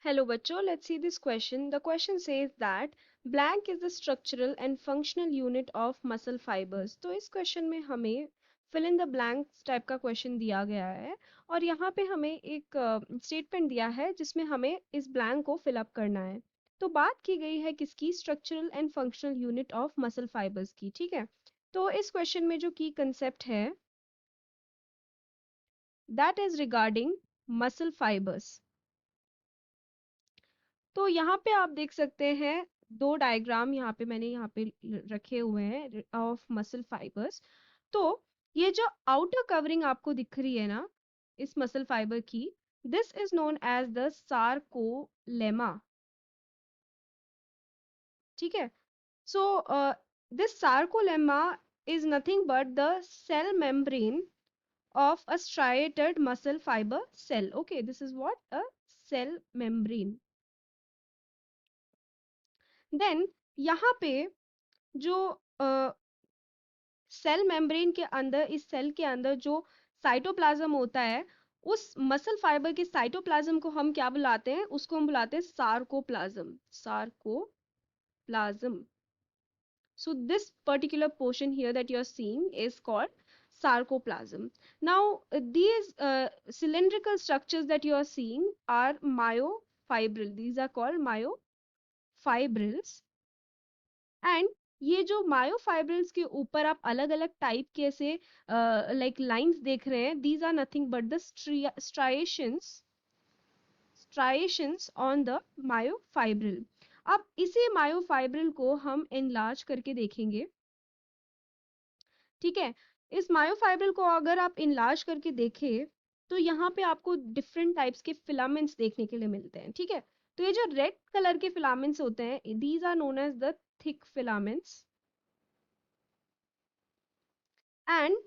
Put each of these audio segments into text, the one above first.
Hello बच्चों, let's see this question. The question says that blank is the structural and functional unit of muscle fibers. तो इस question में हमें fill in the blanks type का question दिया गया है और यहाँ पे हमें एक statement दिया है जिसमें हमें इस blank को fill up करना है. तो बात की गई है किसकी structural and functional unit of muscle fibers की, ठीक है. तो इस question में जो key concept है that is regarding muscle fibers. तो यहाँ पे आप देख सकते हैं दो डायग्राम यहाँ पे मैंने यहाँ पे रखे हुए हैं ऑफ मसल फाइबर्स. तो ये जो आउटर कवरिंग आपको दिख रही है ना इस मसल फाइबर की, this is known as the sarcolemma. ठीक है. So this sarcolemma is nothing but the cell membrane of a striated muscle fiber cell. Okay, this is what a cell membrane. Then यहाँ पे जो cell membrane के अंदर, इस cell के अंदर जो साइटोप्लाज्म होता है, उस मसल फाइबर के साइटोप्लाज्म को हम क्या बुलाते हैं? उसको हम बुलाते हैं sarcoplasm. Sarcoplasm. So this particular portion here that you are seeing is called sarcoplasm. Now these cylindrical structures that you are seeing are myofibril. These are called myofibrils. And ये जो मायोफाइब्रिल्स के ऊपर आप अलग अलग टाइप के ऐसे like lines देख रहे हैं, these are nothing but the striations on the myofibril. अब इसी मायोफाइब्रिल को हम एनलार्ज करके देखेंगे. ठीक है. इस मायोफाइब्रिल को अगर आप इनलार्ज करके देखें तो यहाँ पे आपको डिफरेंट टाइप्स के फिलामेंट्स देखने के लिए मिलते हैं. ठीक है. तो ये जो रेड कलर के फिलामेंट्स होते हैं, these are known as the thick filaments. And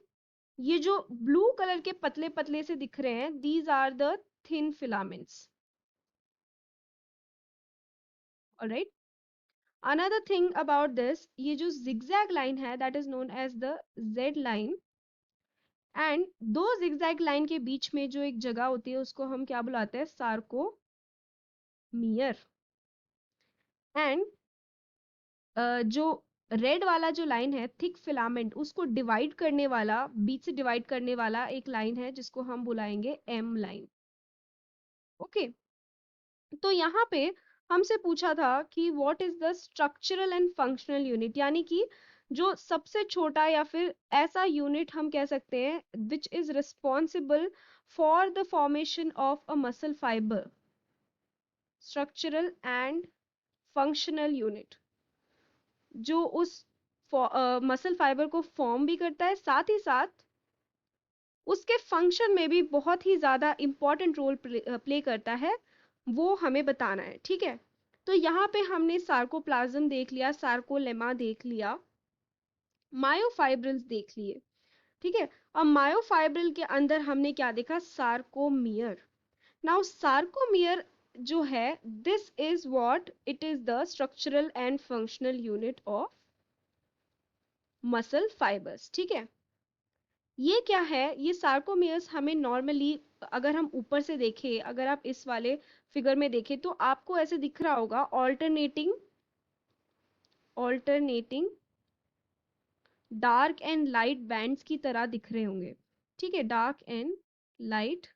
ये जो ब्लू कलर के पतले पतले से दिख रहे हैं, these are the thin filaments. Alright. Another thing about this, ये जो जिगजैग लाइन है that is known as the Z line. And दो जिगजैग लाइन के बीच में जो एक जगह होती है उसको हम क्या बुलाते हैं? सार्कोमियर. एंड जो रेड वाला जो लाइन है थिक फिलामेंट, उसको डिवाइड करने वाला, बीच से डिवाइड करने वाला एक लाइन है जिसको हम बुलाएंगे एम लाइन. ओके. तो यहाँ पे हमसे पूछा था कि what is the structural and functional unit, यानी कि जो सबसे छोटा या फिर ऐसा यूनिट हम कह सकते हैं which is responsible for the formation of a muscle fibre. Structural and functional unit जो उस मसल फाइबर को फॉर्म भी करता है, साथ ही साथ उसके फंक्शन में भी बहुत ही ज्यादा इंपॉर्टेंट रोल प्ले करता है, वो हमें बताना है. ठीक है. तो यहाँ पे हमने सार्कोप्लाज्म देख लिया, सार्कोलेमा देख लिया, मायोफाइब्रिल्स देख लिए. ठीक है. अब मायोफाइब्रिल के अंदर हमने क्या देखा? सार्कोमियर. नाउ सार्कोमियर जो है, this is what it is the structural and functional unit of muscle fibres. ठीक है. ये क्या है? ये सार्कोमियर्स हमें नॉर्मली अगर हम ऊपर से देखें, अगर आप इस वाले फिगर में देखें तो आपको ऐसे दिख रहा होगा alternating dark and light bands की तरह दिख रहे होंगे. ठीक है. Dark and light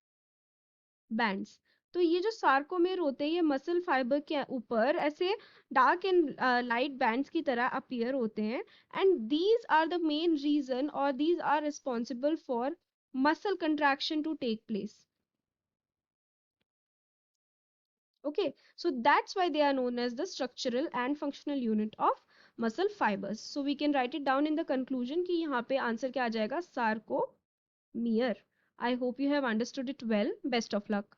bands. तो ये जो सार्कोमेर होते हैं, ये मसल फाइबर के ऊपर ऐसे डार्क एंड लाइट बैंड्स की तरह अपीयर होते हैं. And these are the main reason और these are responsible for muscle contraction to take place. Okay, so that's why they are known as the structural and functional unit of muscle fibers. So we can write it down in the conclusion कि यहाँ पे answer क्या आ जाएगा? sarcomere. I hope you have understood it well. Best of luck.